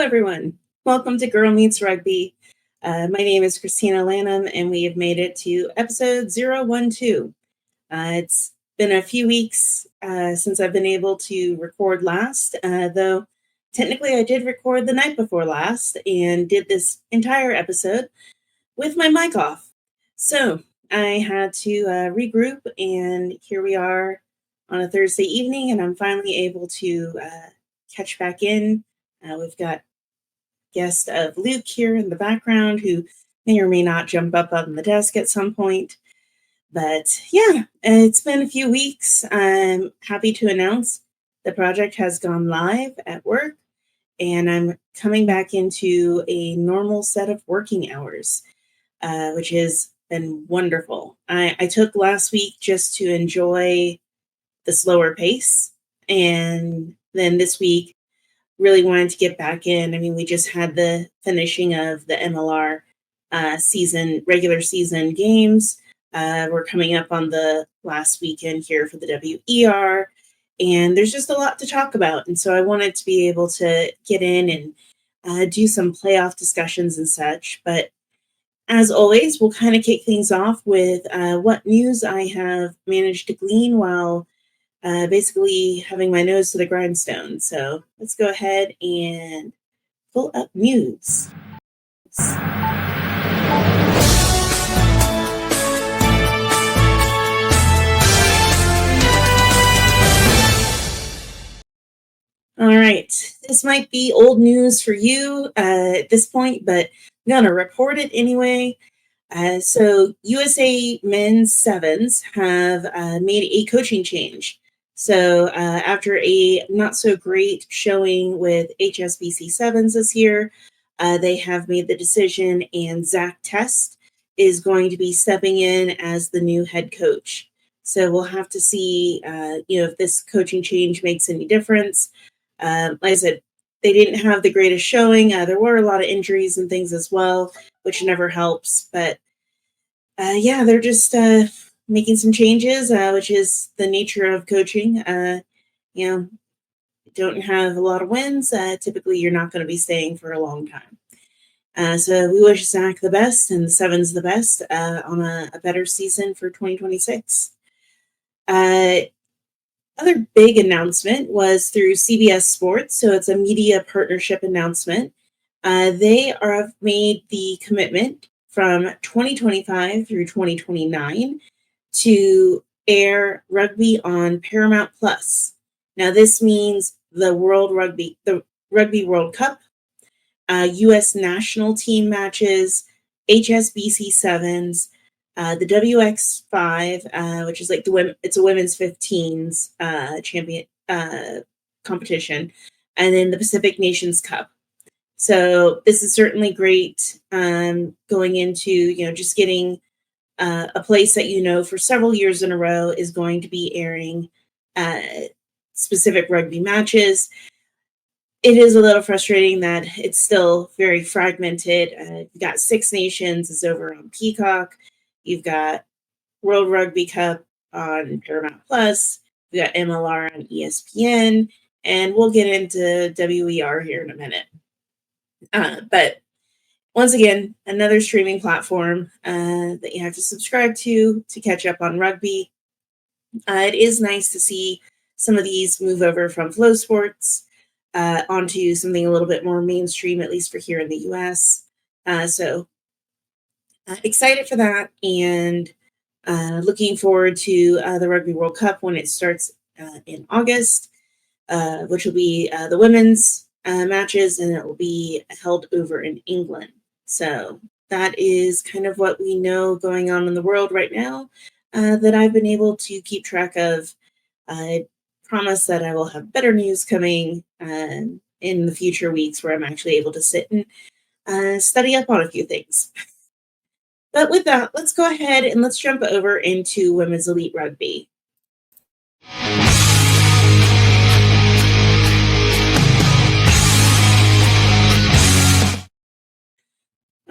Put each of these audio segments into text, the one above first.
everyone. Welcome to Girl Meets Rugby. My name is Christina Lanham, and we have made it to episode 012. It's been a few weeks since I've been able to record last, though technically I did record the night before last and did this entire episode with my mic off. So I had to regroup, and here we are on a Thursday evening, and I'm finally able to catch back in. We've got guest of Luke here in the background, who may or may not jump up on the desk at some point. But yeah, it's been a few weeks. I'm happy to announce the project has gone live at work, and I'm coming back into a normal set of working hours, which has been wonderful. I took last week just to enjoy the slower pace, and then this week really wanted to get back in. I mean, we just had the finishing of the MLR regular season games. We're coming up on the last weekend here for the WER, and there's just a lot to talk about. And so I wanted to be able to get in and do some playoff discussions and such. But as always, we'll kind of kick things off with what news I have managed to glean while basically having my nose to the grindstone. So let's go ahead and pull up news. All right, this might be old news for you at this point, but I'm going to report it anyway. So USA men's sevens have made a coaching change. So after a not so great showing with HSBC sevens this year, they have made the decision, and Zach Test is going to be stepping in as the new head coach. So we'll have to see, if this coaching change makes any difference. Like I said, they didn't have the greatest showing. There were a lot of injuries and things as well, which never helps. But they're just making some changes, which is the nature of coaching. Don't have a lot of wins. Typically, you're not going to be staying for a long time. So we wish Zach the best and the Sevens the best on a better season for 2026. Other big announcement was through CBS Sports, so it's a media partnership announcement. They have made the commitment from 2025 through 2029 to air rugby on Paramount Plus. Now, this means the Rugby World Cup, U.S. national team matches, HSBC sevens, the WX5, which is like it's a women's 15s champion competition, and then the Pacific Nations Cup. So this is certainly great going into, just getting a place that, for several years in a row is going to be airing specific rugby matches. It is a little frustrating that it's still very fragmented. You've got Six Nations is over on Peacock. You've got World Rugby Cup on Paramount Plus. You've got MLR on ESPN. And we'll get into WER here in a minute. But once again, another streaming platform that you have to subscribe to catch up on rugby. It is nice to see some of these move over from Flow Sports onto something a little bit more mainstream, at least for here in the U.S. So excited for that, and looking forward to the Rugby World Cup when it starts in August, which will be the women's matches, and it will be held over in England. So that is kind of what we know going on in the world right now that I've been able to keep track of. I promise that I will have better news coming in the future weeks where I'm actually able to sit and study up on a few things. But with that, let's go ahead and let's jump over into Women's Elite Rugby.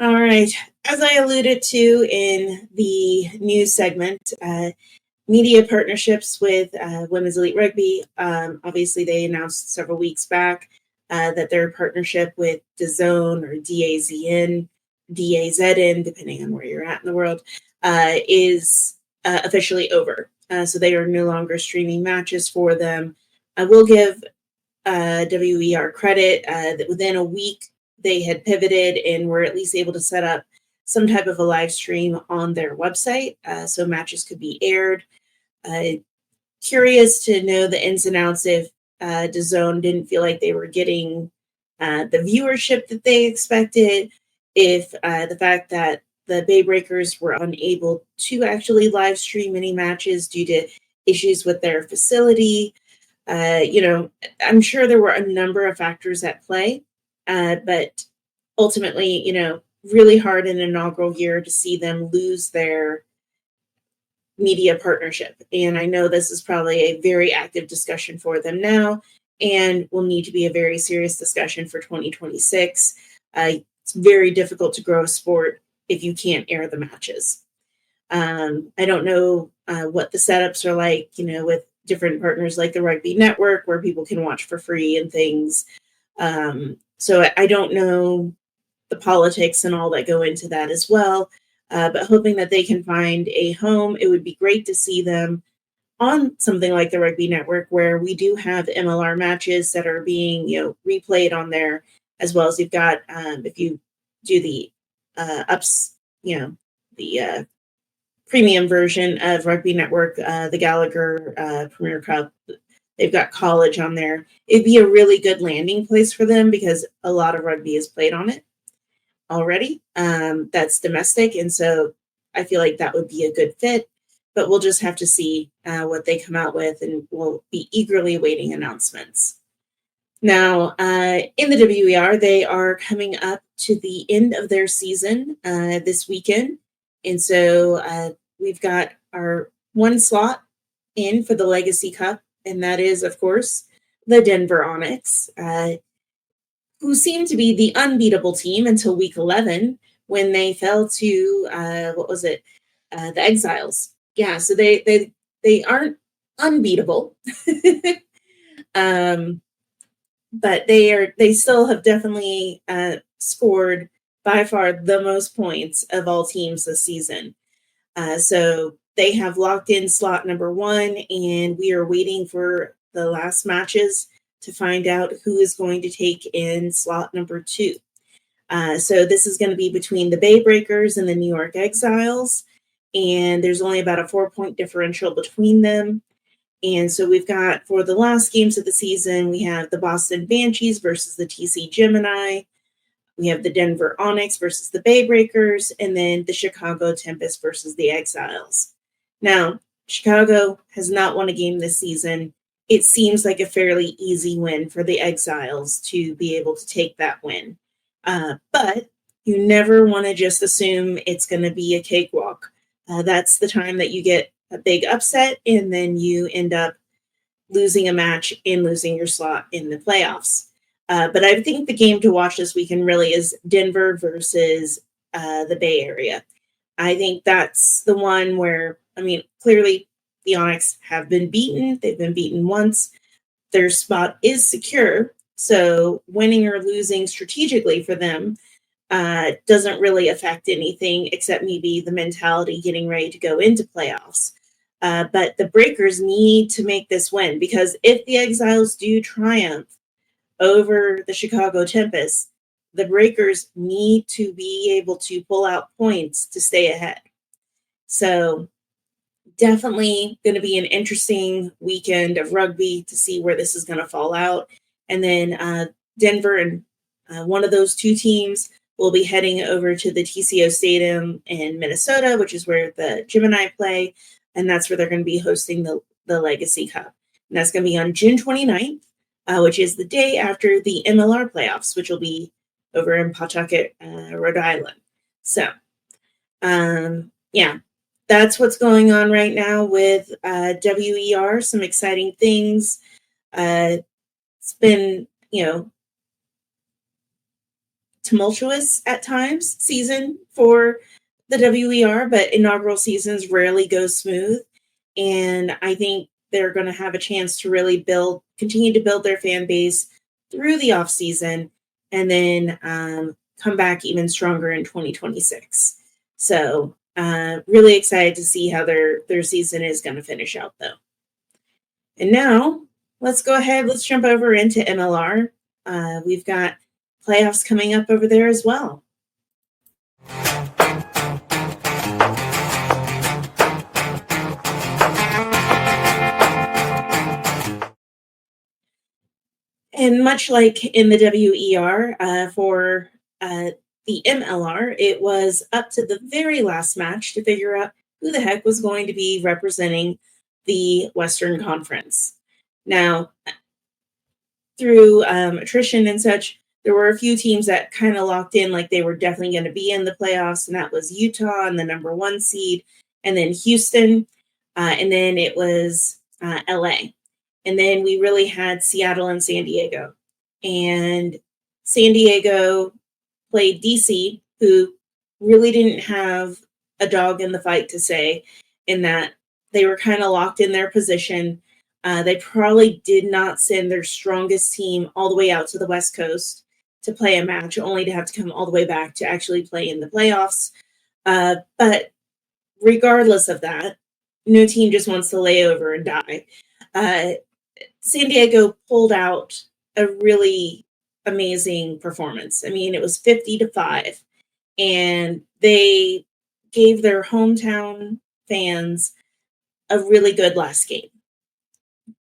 All right. As I alluded to in the news segment, media partnerships with Women's Elite Rugby. Obviously, they announced several weeks back that their partnership with DAZN or DAZN, DAZN, depending on where you're at in the world, is officially over. So they are no longer streaming matches for them. I will give WER credit that within a week they had pivoted and were at least able to set up some type of a live stream on their website so matches could be aired. Curious to know the ins and outs if DAZN didn't feel like they were getting the viewership that they expected, if the fact that the Bay Breakers were unable to actually live stream any matches due to issues with their facility. I'm sure there were a number of factors at play, but ultimately, really hard in an inaugural year to see them lose their media partnership. And I know this is probably a very active discussion for them now and will need to be a very serious discussion for 2026. It's very difficult to grow a sport if you can't air the matches. I don't know what the setups are like, with different partners like the Rugby Network where people can watch for free and things. So I don't know the politics and all that go into that as well. But hoping that they can find a home. It would be great to see them on something like the Rugby Network, where we do have MLR matches that are being, replayed on there, as well as you've got, if you do the the premium version of Rugby Network, the Gallagher Premier Cup, they've got college on there. It'd be a really good landing place for them because a lot of rugby is played on it already. That's domestic. And so I feel like that would be a good fit, but we'll just have to see what they come out with, and we'll be eagerly awaiting announcements. Now, in the WER, they are coming up to the end of their season this weekend. And so we've got our one slot in for the Legacy Cup, and that is, of course, the Denver Onyx, who seemed to be the unbeatable team until week 11 when they fell to, the Exiles. Yeah, so they aren't unbeatable. But they still have definitely scored by far the most points of all teams this season. So they have locked in slot number 1, and we are waiting for the last matches to find out who is going to take in slot number 2. So this is going to be between the Bay Breakers and the New York Exiles, and there's only about a 4-point differential between them. And so we've got, for the last games of the season, we have the Boston Banshees versus the TC Gemini. We have the Denver Onyx versus the Bay Breakers, and then the Chicago Tempest versus the Exiles. Now, Chicago has not won a game this season. It seems like a fairly easy win for the Exiles to be able to take that win. But you never want to just assume it's going to be a cakewalk. That's the time that you get a big upset, and then you end up losing a match and losing your slot in the playoffs. But I think the game to watch this weekend really is Denver versus the Bay Area. I think that's the one where, clearly the Onyx have been beaten. They've been beaten once. Their spot is secure. So winning or losing strategically for them doesn't really affect anything except maybe the mentality getting ready to go into playoffs. But the Breakers need to make this win, because if the Exiles do triumph over the Chicago Tempest, the Breakers need to be able to pull out points to stay ahead. So definitely going to be an interesting weekend of rugby to see where this is going to fall out. And then Denver and one of those two teams will be heading over to the TCO Stadium in Minnesota, which is where the Gemini play. And that's where they're going to be hosting the Legacy Cup. And that's going to be on June 29th, which is the day after the MLR playoffs, which will be over in Pawtucket, Rhode Island. So, that's what's going on right now with WER. Some exciting things. It's been, tumultuous at times season for the WER, but inaugural seasons rarely go smooth. And I think they're going to have a chance to really continue to build their fan base, through the off season, and then come back even stronger in 2026. So really excited to see how their season is going to finish out, though. And now let's go ahead. Let's jump over into MLR. We've got playoffs coming up over there as well. And much like in the WER for the MLR, it was up to the very last match to figure out who the heck was going to be representing the Western Conference. Now, through attrition and such, there were a few teams that kind of locked in like they were definitely going to be in the playoffs, and that was Utah and the number 1 seed, and then Houston, and then it was LA. And then we really had Seattle and San Diego. And San Diego played DC, who really didn't have a dog in the fight to say, in that they were kind of locked in their position. They probably did not send their strongest team all the way out to the West Coast to play a match, only to have to come all the way back to actually play in the playoffs. But regardless of that, no team just wants to lay over and die. San Diego pulled out a really amazing performance. I mean, it was 50-5, and they gave their hometown fans a really good last game.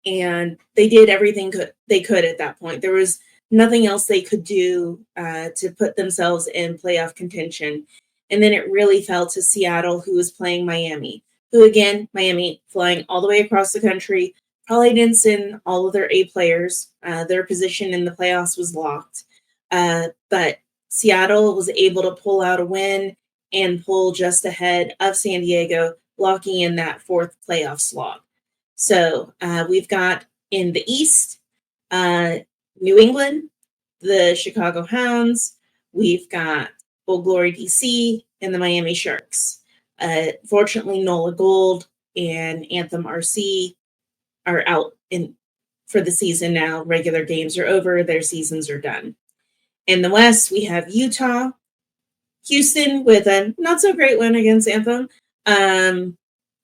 And they did everything they could at that point. There was nothing else they could do to put themselves in playoff contention. And then it really fell to Seattle, who was playing Miami, who, again, Miami flying all the way across the country, probably didn't send all of their A players. Their position in the playoffs was locked. But Seattle was able to pull out a win and pull just ahead of San Diego, locking in that 4th playoff slot. So we've got in the East, New England, the Chicago Hounds. We've got Old Glory DC and the Miami Sharks. Fortunately, NOLA Gold and Anthem RC are out for the season now. Regular games are over. Their seasons are done. In the West, we have Utah, Houston with a not so great win against Anthem.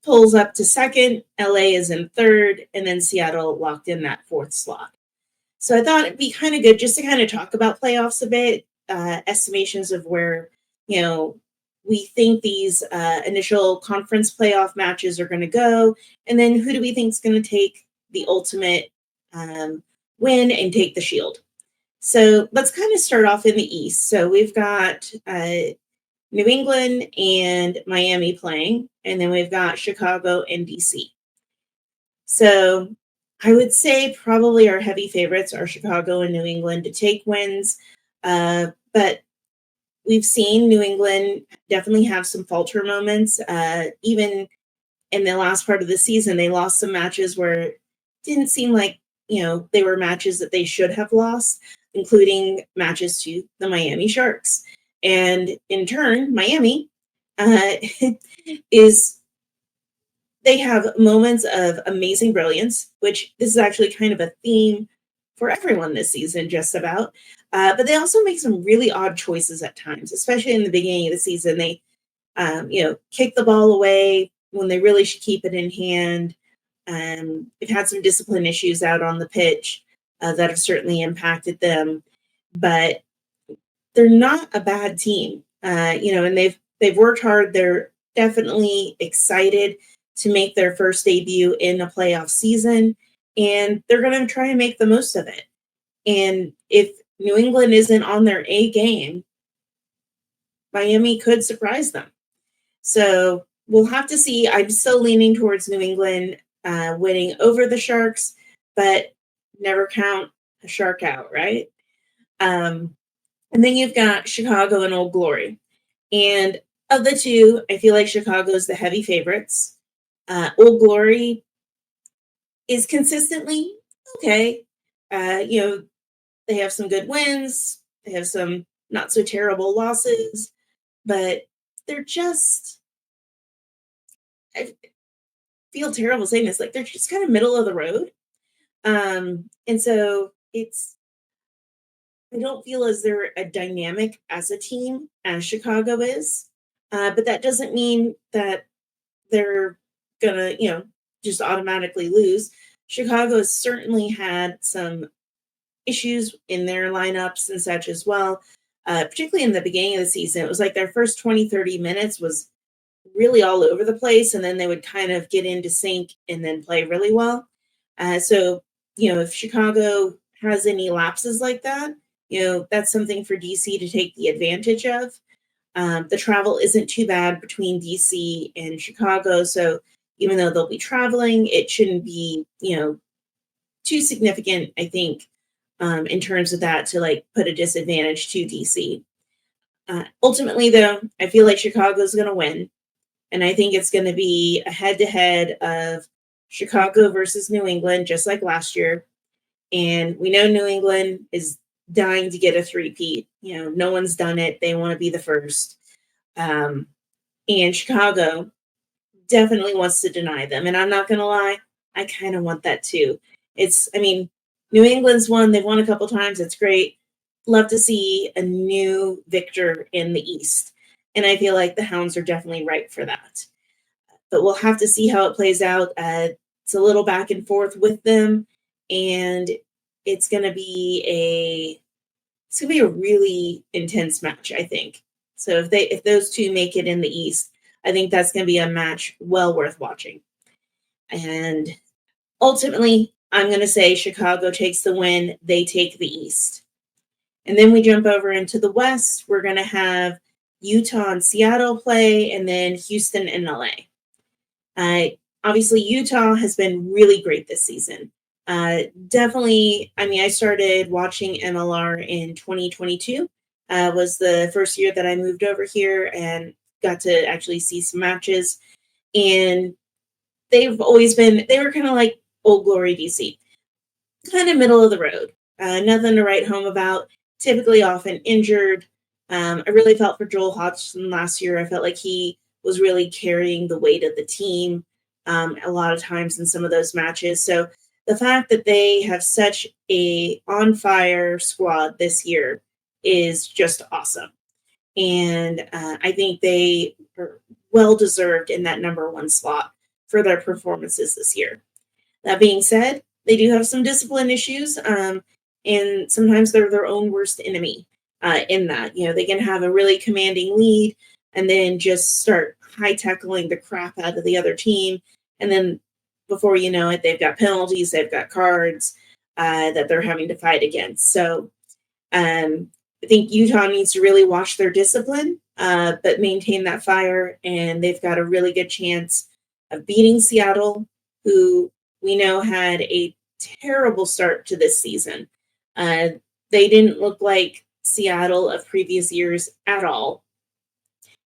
Pulls up to 2nd. LA is in 3rd, and then Seattle locked in that 4th slot. So I thought it'd be kind of good just to kind of talk about playoffs a bit, estimations of where, we think these initial conference playoff matches are going to go, and then who do we think is going to take the ultimate win and take the shield. So let's kind of start off in the East. So we've got New England and Miami playing, and then we've got Chicago and DC. So I would say probably our heavy favorites are Chicago and New England to take wins, but we've seen New England definitely have some falter moments. Even in the last part of the season, they lost some matches where it didn't seem like, they were matches that they should have lost, including matches to the Miami Sharks. And in turn, Miami they have moments of amazing brilliance, which this is actually kind of a theme for everyone this season, just about. But they also make some really odd choices at times, especially in the beginning of the season. They, kick the ball away when they really should keep it in hand. They've had some discipline issues out on the pitch that have certainly impacted them, but they're not a bad team, and they've worked hard. They're definitely excited to make their first debut in a playoff season, and they're going to try and make the most of it. And if New England isn't on their A game, Miami could surprise them. So we'll have to see. I'm still leaning towards New England winning over the Sharks, but never count a shark out, right? And then you've got Chicago and Old Glory. And of the two, I feel like Chicago's the heavy favorites. Old Glory is consistently okay. They have some good wins. They have some not so terrible losses, but they're just, I feel terrible saying this, like they're just kind of middle of the road. And so it's I don't feel as they're a dynamic as a team as Chicago is, but that doesn't mean that they're gonna, just automatically lose. Chicago has certainly had some issues in their lineups and such as well, particularly in the beginning of the season. It was like their first 20, 30 minutes was really all over the place, and then they would kind of get into sync and then play really well. So, if Chicago has any lapses like that, that's something for DC to take the advantage of. The travel isn't too bad between DC and Chicago, so even though they'll be traveling, it shouldn't be, too significant, I think, in terms of that to like put a disadvantage to DC. Ultimately, though, I feel like Chicago's going to win. And I think it's going to be a head-to-head of Chicago versus New England, just like last year. And we know New England is dying to get a three-peat. No one's done it. They want to be the first. And Chicago definitely wants to deny them. And I'm not going to lie, I kind of want that too. New England's won. They've won a couple times. It's great. Love to see a new victor in the East. And I feel like the Hounds are definitely ripe for that. But we'll have to see how it plays out. It's a little back and forth with them, and it's going to be a really intense match, I think. So if those two make it in the East, I think that's going to be a match well worth watching. And ultimately, I'm going to say Chicago takes the win. They take the East. And then we jump over into the West. We're going to have Utah and Seattle play, and then Houston and LA. Obviously, Utah has been really great this season. Definitely, I started watching MLR in 2022. Was the first year that I moved over here and got to actually see some matches. And they were kind of like Old Glory DC. Kind of middle of the road. Nothing to write home about. Typically often injured. I really felt for Joel Hodgson last year. I felt like he was really carrying the weight of the team a lot of times in some of those matches. So the fact that they have such a on-fire squad this year is just awesome. And I think they are well-deserved in that number one slot for their performances this year. That being said, they do have some discipline issues, and sometimes they're their own worst enemy. In that, they can have a really commanding lead and then just start high tackling the crap out of the other team. And then before you know it, they've got penalties, they've got cards that they're having to fight against. So I think Utah needs to really watch their discipline, but maintain that fire. And they've got a really good chance of beating Seattle, who we know had a terrible start to this season. They didn't look like Seattle of previous years at all.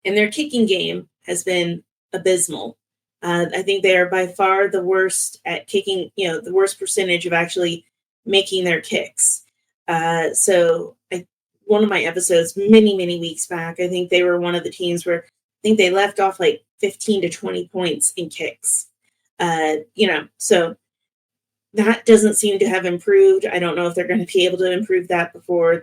And their kicking game has been abysmal. I think they are by far the worst at kicking, the worst percentage of actually making their kicks. One of my episodes many, many weeks back, I think they were one of the teams where I think they left off like 15 to 20 points in kicks. So that doesn't seem to have improved. I don't know if they're going to be able to improve that before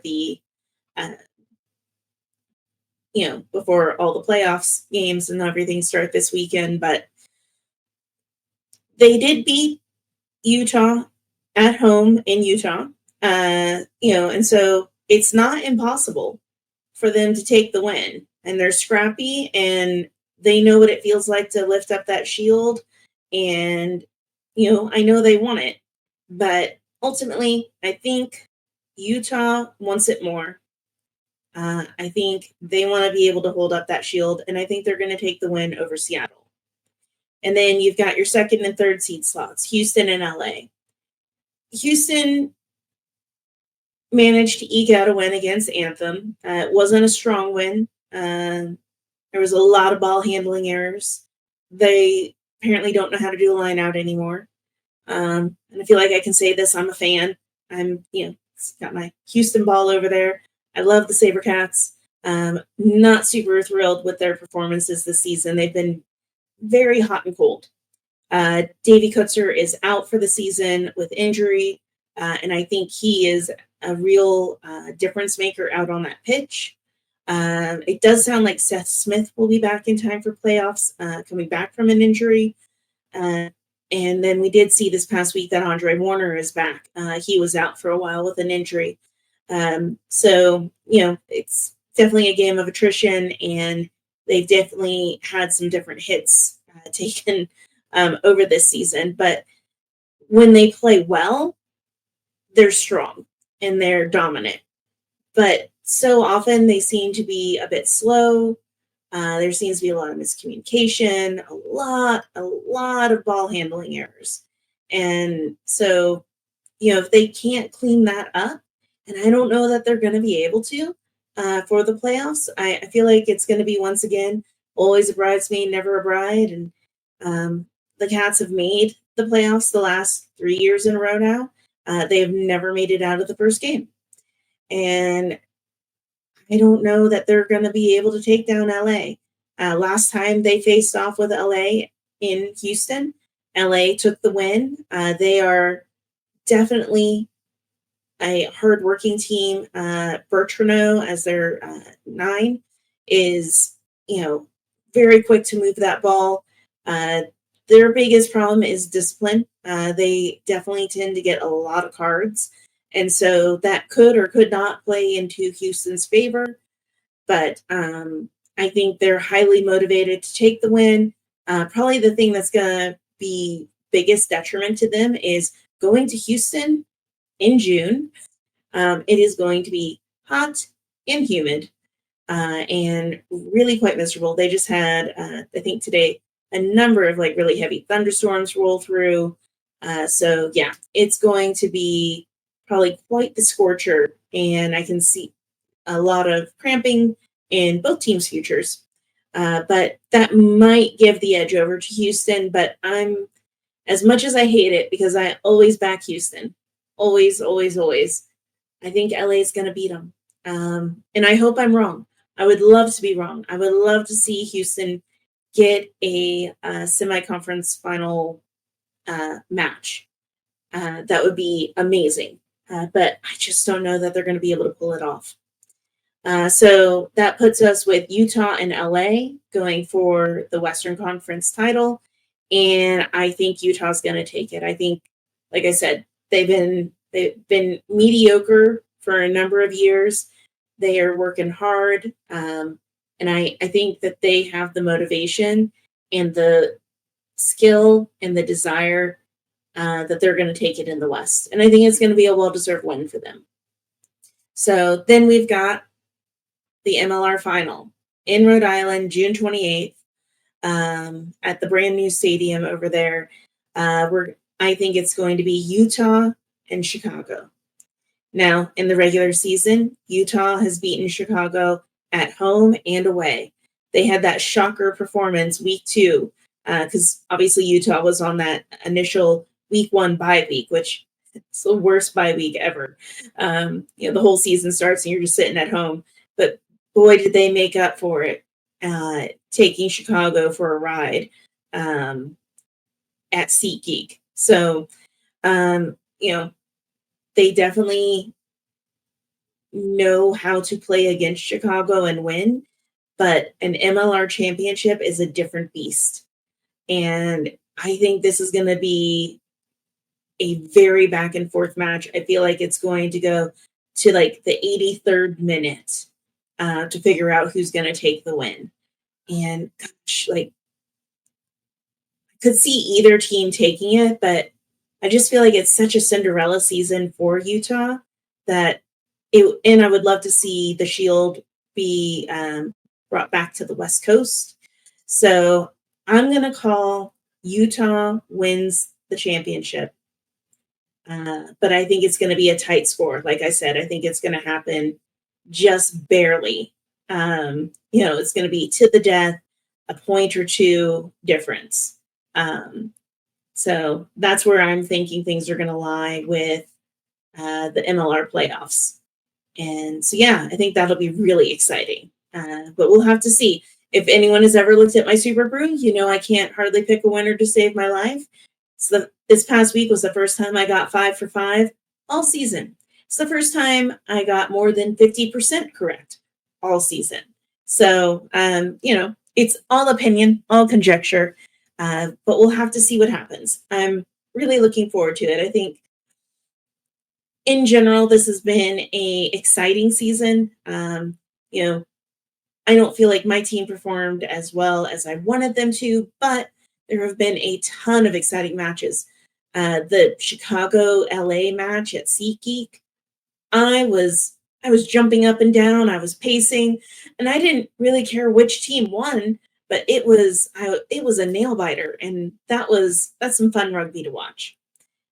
before all the playoffs games and everything start this weekend, but they did beat Utah at home in Utah, and so it's not impossible for them to take the win, and they're scrappy and they know what it feels like to lift up that shield. And, I know they want it, but ultimately I think Utah wants it more. I think they want to be able to hold up that shield, and I think they're going to take the win over Seattle. And then you've got your second and third seed slots, Houston and LA. Houston managed to eke out a win against Anthem. It wasn't a strong win. There was a lot of ball handling errors. They apparently don't know how to do a line out anymore. And I feel like I can say this. I'm a fan. I'm, got my Houston ball over there. I love the SaberCats. Not super thrilled with their performances this season. They've been very hot and cold. Davey Kutzer is out for the season with injury. And I think he is a real difference maker out on that pitch. It does sound like Seth Smith will be back in time for playoffs, coming back from an injury. And then we did see this past week that Andre Warner is back. He was out for a while with an injury. So, it's definitely a game of attrition, and they've definitely had some different hits taken over this season. But when they play well, they're strong and they're dominant. But so often they seem to be a bit slow. There seems to be a lot of miscommunication, a lot of ball handling errors. And so, if they can't clean that up, and I don't know that they're going to be able to for the playoffs, I feel like it's going to be, once again, always a bridesmaid, never a bride. And the Cats have made the playoffs the last 3 years in a row now. They have never made it out of the first game. And I don't know that they're going to be able to take down LA. Last time they faced off with LA in Houston, LA took the win. They are definitely a hardworking team. Bertrano, as their 9, is, very quick to move that ball. Their biggest problem is discipline. They definitely tend to get a lot of cards. And so that could or could not play into Houston's favor. But I think they're highly motivated to take the win. Probably the thing that's going to be biggest detriment to them is going to Houston in June. It is going to be hot and humid and really quite miserable. They just had, I think today, a number of really heavy thunderstorms roll through. So yeah, it's going to be probably quite the scorcher, and I can see a lot of cramping in both teams' futures. But that might give the edge over to Houston, but as much as I hate it, because I always back Houston, always, I think LA is going to beat them. And I hope I'm wrong. I would love to be wrong. I would love to see Houston get a semi-conference final match. That would be amazing. But I just don't know that they're going to be able to pull it off. So that puts us with Utah and LA going for the Western Conference title. And I think Utah's going to take it. I think, like I said, they've been mediocre for a number of years. They are working hard. And I think that they have the motivation and the skill and the desire that they're going to take it in the West. And I think it's going to be a well-deserved win for them. So then we've got the MLR final in Rhode Island, June 28th, at the brand new stadium over there. I think it's going to be Utah and Chicago. Now, in the regular season, Utah has beaten Chicago at home and away. They had that shocker performance week 2, because obviously Utah was on that initial week 1 bye week, which is the worst bye week ever. The whole season starts and you're just sitting at home. But boy, did they make up for it, taking Chicago for a ride at SeatGeek. So, they definitely know how to play against Chicago and win, but an MLR championship is a different beast. And I think this is going to be a very back and forth match. I feel like it's going to go to the 83rd minute to figure out who's going to take the win. And gosh, I could see either team taking it, but I just feel like it's such a Cinderella season for Utah and I would love to see the Shield be brought back to the West Coast. So I'm going to call Utah wins the championship. But I think it's going to be a tight score. Like I said, I think it's going to happen just barely. It's going to be to the death, a point or two difference. So that's where I'm thinking things are going to lie with the MLR playoffs. And so, yeah, I think that'll be really exciting. But we'll have to see. If anyone has ever looked at my Super Brew, I can't hardly pick a winner to save my life. So this past week was the first time I got 5 for 5. all season. It's the first time I got more than 50% correct all season. So, it's all opinion, all conjecture, but we'll have to see what happens. I'm really looking forward to it. I think in general, this has been a exciting season. I don't feel like my team performed as well as I wanted them to, but there have been a ton of exciting matches. The Chicago LA match at SeatGeek, I was jumping up and down, I was pacing, and I didn't really care which team won, but it was a nail biter, and that's some fun rugby to watch.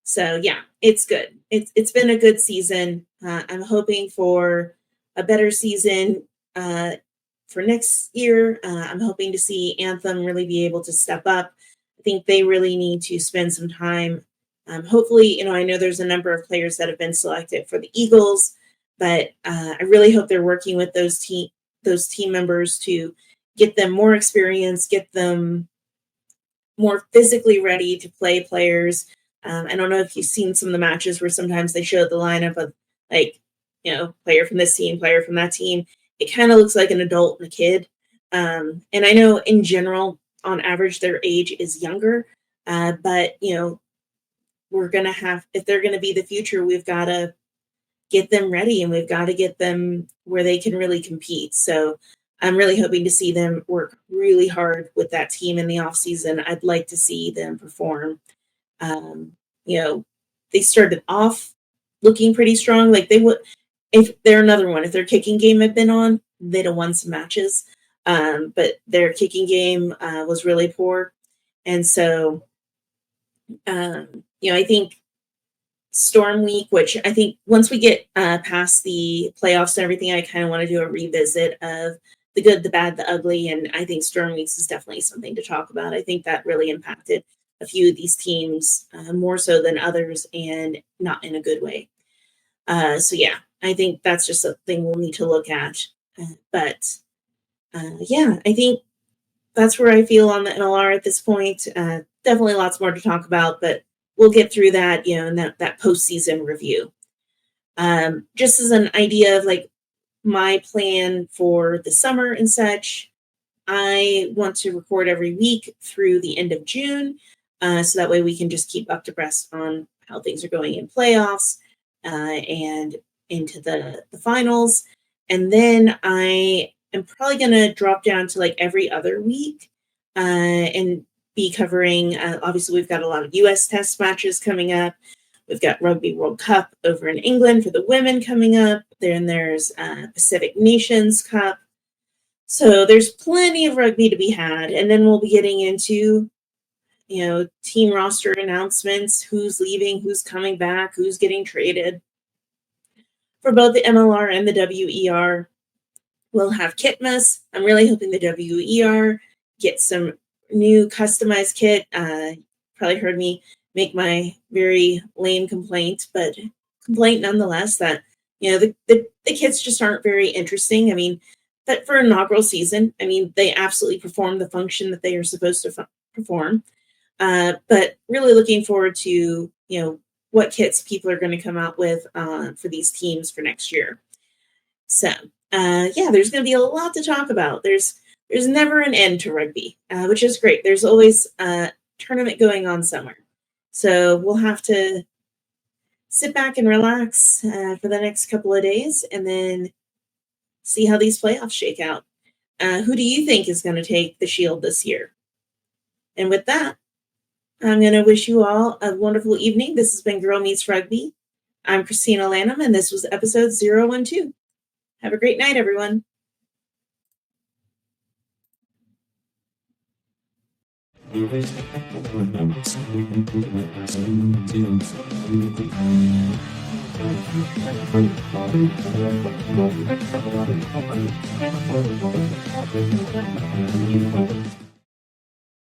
So yeah, it's good. It's been a good season. I'm hoping for a better season for next year. I'm hoping to see Anthem really be able to step up. I think they really need to spend some time. Hopefully, I know there's a number of players that have been selected for the Eagles, but I really hope they're working with those team members to get them more experience, get them more physically ready to play players. I don't know if you've seen some of the matches where sometimes they show the lineup of player from this team, player from that team. It kind of looks like an adult and a kid. And I know in general, on average, their age is younger. But, we're going to if they're going to be the future, we've got to get them ready and we've got to get them where they can really compete. So I'm really hoping to see them work really hard with that team in the off season. I'd like to see them perform. They started off looking pretty strong. Like they would, if they're another one, if their kicking game had been on, they'd have won some matches. But their kicking game was really poor. And so, I think Storm Week, which I think once we get past the playoffs and everything, I kind of want to do a revisit of the good, the bad, the ugly. And I think Storm Weeks is definitely something to talk about. I think that really impacted a few of these teams more so than others and not in a good way. So yeah, I think that's just something we'll need to look at. But I think that's where I feel on the MLR at this point. Definitely lots more to talk about, but we'll get through that, in that postseason review. Just as an idea of like my plan for the summer and such, I want to record every week through the end of June. So that way we can just keep up to breast on how things are going in playoffs and into the finals. And then I am probably going to drop down to like every other week and be covering, obviously we've got a lot of US test matches coming up. We've got Rugby World Cup over in England for the women coming up. Then there's Pacific Nations Cup. So there's plenty of rugby to be had. And then we'll be getting into, team roster announcements, who's leaving, who's coming back, who's getting traded. For both the MLR and the WER, we'll have Kitmas. I'm really hoping the WER gets some new customized kit. Probably heard me make my very lame complaint, but complaint nonetheless that, the kits just aren't very interesting. I mean, but for inaugural season, I mean, they absolutely perform the function that they are supposed to perform. But really looking forward to, what kits people are going to come out with for these teams for next year. So, there's going to be a lot to talk about. There's never an end to rugby, which is great. There's always a tournament going on somewhere. So we'll have to sit back and relax for the next couple of days and then see how these playoffs shake out. Who do you think is going to take the Shield this year? And with that, I'm going to wish you all a wonderful evening. This has been Girl Meets Rugby. I'm Christina Lanham, and this was episode 012. Have a great night, everyone.